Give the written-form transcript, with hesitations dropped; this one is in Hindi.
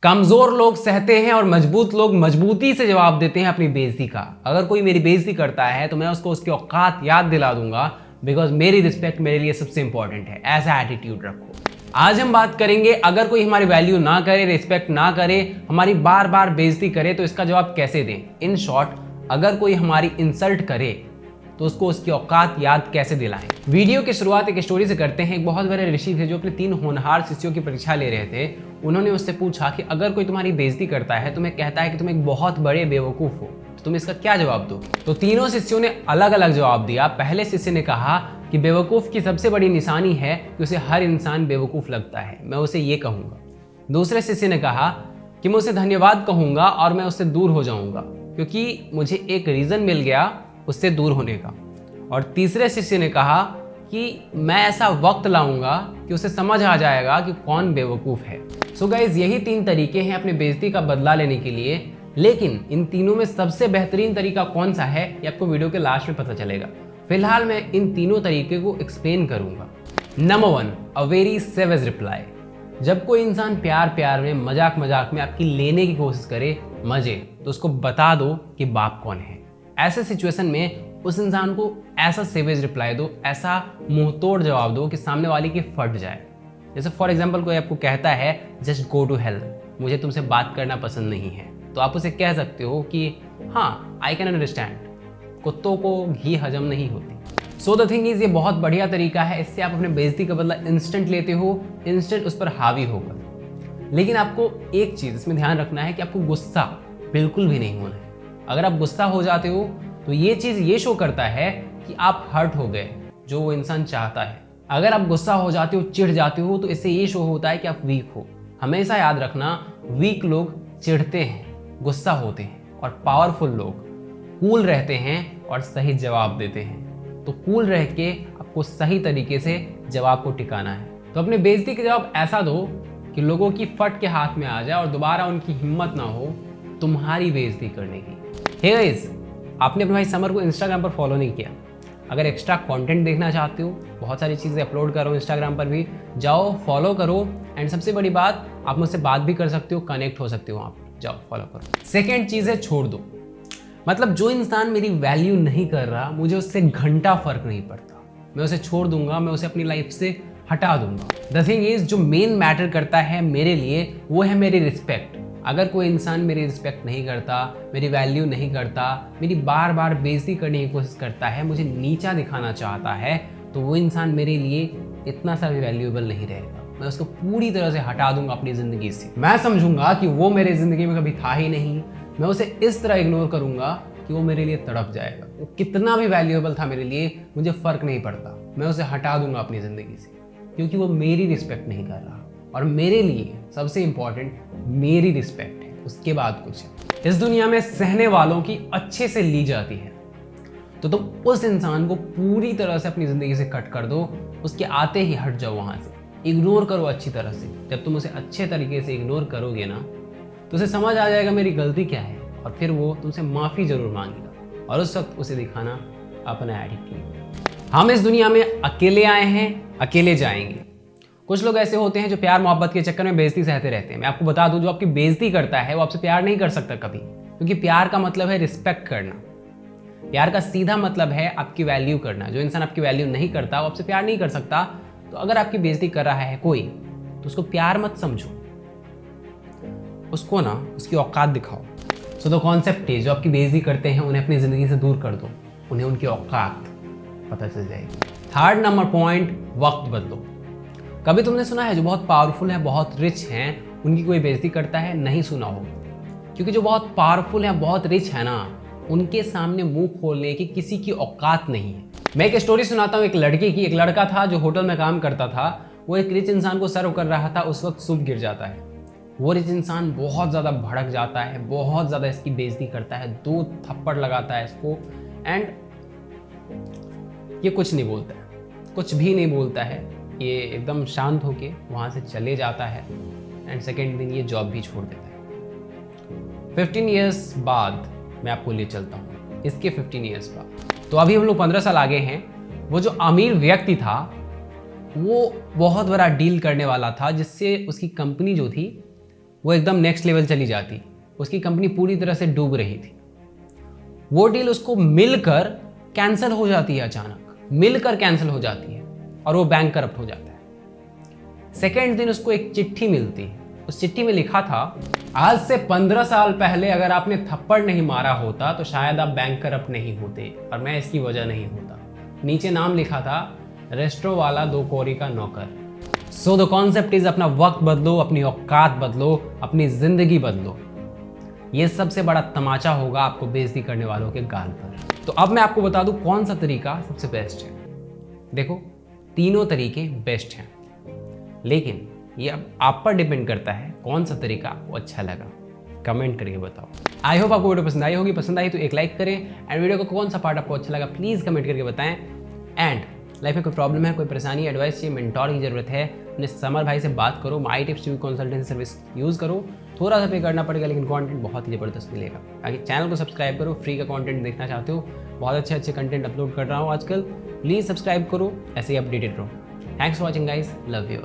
कमजोर लोग सहते हैं और मजबूत लोग मजबूती से जवाब देते हैं अपनी बेइज्जती का। अगर कोई मेरी बेइज्जती करता है तो मैं उसको उसकी औकात याद दिला दूंगा, बिकॉज मेरी रिस्पेक्ट मेरे लिए सबसे इंपॉर्टेंट है। ऐसा एटीट्यूड रखो। आज हम बात करेंगे, अगर कोई हमारी वैल्यू ना करे, रिस्पेक्ट ना करे, हमारी बार बार बेइज्जती करे तो इसका जवाब कैसे दें। इन शॉर्ट, अगर कोई हमारी इंसल्ट करे तो उसको उसकी औकात याद कैसे दिलाएं। वीडियो की शुरुआत एक स्टोरी से करते हैं। एक बहुत बड़े ऋषि थे जो अपने 3 होनहार शिष्यों की परीक्षा ले रहे थे। उन्होंने उससे पूछा कि अगर कोई तुम्हारी बेइज्जती करता है, तुम्हें कहता है कि तुम एक बहुत बड़े बेवकूफ हो, तो तुम इसका क्या जवाब दोगे। तो तीनों शिष्यों ने अलग अलग जवाब दिया। पहले शिष्य ने कहा कि बेवकूफ की सबसे बड़ी निशानी है कि उसे हर इंसान बेवकूफ लगता है, मैं उसे ये कहूंगा। दूसरे शिष्य ने कहा कि मैं उसे धन्यवाद कहूंगा और मैं उससे दूर हो जाऊंगा, क्योंकि मुझे एक रीजन मिल गया उससे दूर होने का। और तीसरे शिष्य ने कहा कि मैं ऐसा वक्त लाऊंगा कि उसे समझ आ जाएगा कि कौन बेवकूफ है। सो गाइज, यही 3 तरीके हैं अपने बेइज्जती का बदला लेने के लिए। लेकिन इन तीनों में सबसे बेहतरीन तरीका कौन सा है, ये आपको वीडियो के लास्ट में पता चलेगा। फिलहाल मैं इन तीनों तरीके को एक्सप्लेन करूंगा। Number 1, a very savage reply. जब कोई इंसान प्यार में, मजाक में आपकी लेने की कोशिश करे मजे, तो उसको बता दो कि बाप कौन है। ऐसे सिचुएशन में उस इंसान को ऐसा सेवेज रिप्लाई दो, ऐसा मुंह तोड़ जवाब दो कि सामने वाले की फट जाए। जैसे फॉर एग्जाम्पल कोई आपको कहता है जस्ट गो टू हेल, मुझे तुमसे बात करना पसंद नहीं है, तो आप उसे कह सकते हो कि हाँ, आई कैन अंडरस्टैंड, कुत्तों को घी हजम नहीं होती। सो द थिंग इज, ये बहुत बढ़िया तरीका है। इससे आप अपने बेइज्जती का बदला इंस्टेंट लेते हो, इंस्टेंट उस पर हावी होगा। लेकिन आपको एक चीज इसमें ध्यान रखना है कि आपको गुस्सा बिल्कुल भी नहीं होना है। अगर आप गुस्सा हो जाते हो तो ये चीज ये शो करता है कि आप हर्ट हो गए, जो वो इंसान चाहता है। अगर आप गुस्सा हो जाते हो, चिढ़ जाते हो, तो इससे ये शो होता है कि आप वीक हो। हमेशा याद रखना, वीक लोग चिढ़ते हैं, गुस्सा होते हैं, और पावरफुल लोग कूल रहते हैं और सही जवाब देते हैं। तो कूल रह के आपको सही तरीके से जवाब को टिकाना है। तो अपने बेइज्जती का जवाब ऐसा दो कि लोगों की फट के हाथ में आ जाए और दोबारा उनकी हिम्मत ना हो तुम्हारी बेइज्जती करने की। हे गाइस, आपने अपने भाई समर को इंस्टाग्राम पर फॉलो नहीं किया। अगर एक्स्ट्रा कंटेंट देखना चाहते हो, बहुत सारी चीज़ें अपलोड कर रहा हूँ इंस्टाग्राम पर भी, जाओ फॉलो करो। एंड सबसे बड़ी बात, आप मुझसे बात भी कर सकते हो, कनेक्ट हो सकते हो वहाँ पर, जाओ फॉलो करो। सेकेंड चीज़ है छोड़ दो। मतलब जो इंसान मेरी वैल्यू नहीं कर रहा, मुझे उससे घंटा फर्क नहीं पड़ता, मैं उसे छोड़ दूंगा, मैं उसे अपनी लाइफ से हटा दूंगा। द थिंग इज, जो मेन मैटर करता है मेरे लिए वो है मेरी रिस्पेक्ट। अगर कोई इंसान मेरी रिस्पेक्ट नहीं करता, मेरी वैल्यू नहीं करता, मेरी बार बार बेइज्जती करने की कोशिश करता है, मुझे नीचा दिखाना चाहता है, तो वो इंसान मेरे लिए इतना सा भी वैल्यूएबल नहीं रहेगा। मैं उसको पूरी तरह से हटा दूंगा अपनी ज़िंदगी से। मैं समझूंगा कि वो मेरे ज़िंदगी में कभी था ही नहीं। मैं उसे इस तरह इग्नोर करूंगा कि वो मेरे लिए तड़प जाएगा। वो कितना भी वैल्यूएबल था मेरे लिए, मुझे फ़र्क नहीं पड़ता, मैं उसे हटा दूंगा अपनी ज़िंदगी से, क्योंकि वो मेरी रिस्पेक्ट नहीं कर रहा। और मेरे लिए सबसे इंपॉर्टेंट मेरी रिस्पेक्ट है, उसके बाद कुछ है। इस दुनिया में सहने वालों की अच्छे से ली जाती है, तो तुम उस इंसान को पूरी तरह से अपनी जिंदगी से कट कर दो, उसके आते ही हट जाओ वहां से, इग्नोर करो अच्छी तरह से। जब तुम उसे अच्छे तरीके से इग्नोर करोगे ना, तो उसे समझ आ जाएगा मेरी गलती क्या है, और फिर वो तुमसे माफी जरूर मांगेगा, और उस वक्त उसे दिखाना अपना एटीट्यूड। हम इस दुनिया में अकेले आए हैं, अकेले जाएंगे। कुछ लोग ऐसे होते हैं जो प्यार मोहब्बत के चक्कर में बेइज्जती सहते रहते हैं। मैं आपको बता दूं, जो आपकी बेइज्जती करता है वो आपसे प्यार नहीं कर सकता कभी, क्योंकि प्यार का मतलब है रिस्पेक्ट करना। प्यार का सीधा मतलब है आपकी वैल्यू करना। जो इंसान आपकी वैल्यू नहीं करता वो आपसे प्यार नहीं कर सकता। तो अगर आपकी बेइज्जती कर रहा है कोई, तो उसको प्यार मत समझो, उसको ना उसकी औकात दिखाओ। सो द कॉन्सेप्ट है, जो आपकी बेइज्जती करते हैं उन्हें अपनी जिंदगी से दूर कर दो, उन्हें उनकी औकात पता चल जाएगी। थर्ड नंबर पॉइंट, वक्त बदलो। कभी तुमने सुना है जो बहुत पावरफुल है, बहुत रिच हैं, उनकी कोई बेइज्जती करता है? नहीं सुना होगा, क्योंकि जो बहुत पावरफुल है, बहुत रिच है ना, उनके सामने मुंह खोलने की किसी की औकात नहीं है। मैं एक स्टोरी सुनाता हूँ एक लड़के की। एक लड़का था जो होटल में काम करता था। वो एक रिच इंसान को सर्व कर रहा था, उस वक्त सूप गिर जाता है। वो रिच इंसान बहुत ज़्यादा भड़क जाता है, बहुत ज़्यादा इसकी बेइज्जती करता है, 2 थप्पड़ लगाता है इसको, एंड ये कुछ नहीं बोलता है, कुछ भी नहीं बोलता है। ये एकदम शांत होके वहाँ से चले जाता है, एंड सेकेंड दिन ये जॉब भी छोड़ देता है। 15 ईयर्स बाद मैं आपको ले चलता हूँ, इसके 15 ईयर्स बाद। तो अभी हम लोग 15 साल आगे हैं। वो जो अमीर व्यक्ति था, वो बहुत बड़ा डील करने वाला था, जिससे उसकी कंपनी जो थी वो एकदम नेक्स्ट लेवल चली जाती, उसकी कंपनी पूरी तरह से डूब रही थी। वो डील उसको मिलकर कैंसिल हो जाती है, अचानक मिलकर कैंसिल हो जाती है और वो बैंक करप्ट हो जाता है। सेकेंड दिन उसको एक चिट्ठी मिलती है, उस चिट्ठी में लिखा था, आज से 15 साल पहले अगर आपने थप्पड़ नहीं मारा होता तो शायद आप बैंक करप्ट नहीं होते और मैं इसकी वजह नहीं होता। नीचे नाम लिखा था, रेस्ट्रो वाला 2 कौड़ी का नौकर। सो द कॉन्सेप्ट इज, अपना वक्त बदलो, अपनी औकात बदलो, अपनी जिंदगी बदलो। ये सबसे बड़ा तमाचा होगा आपको बेइज्जती करने वालों के गाल पर। तो अब मैं आपको बता दूं कौन सा तरीका सबसे बेस्ट है। देखो, तीनों तरीके बेस्ट हैं, लेकिन ये अब आप पर डिपेंड करता है कौन सा तरीका आपको अच्छा लगा। कमेंट करके बताओ। आई होप आपको वीडियो पसंद आई होगी। पसंद आई तो एक लाइक करें एंड वीडियो का कौन सा पार्ट आपको अच्छा लगा प्लीज़ कमेंट करके बताएं। एंड लाइफ में कोई प्रॉब्लम है, कोई परेशानी, एडवाइस चाहिए, मेंटोर की जरूरत है, अपने समर भाई से बात करो। माई tips TV consultancy service use करो। थोड़ा सा पे करना पड़ेगा लेकिन कंटेंट बहुत ही ज़बरदस्त मिलेगा। बाकी चैनल को सब्सक्राइब करो, फ्री का कंटेंट देखना चाहते हो, बहुत अच्छे अच्छे कंटेंट अपलोड कर रहा हूँ आजकल। प्लीज़ सब्सक्राइब करो, ऐसे ही अपडेटेड रहो। Thanks for watching guys, love you.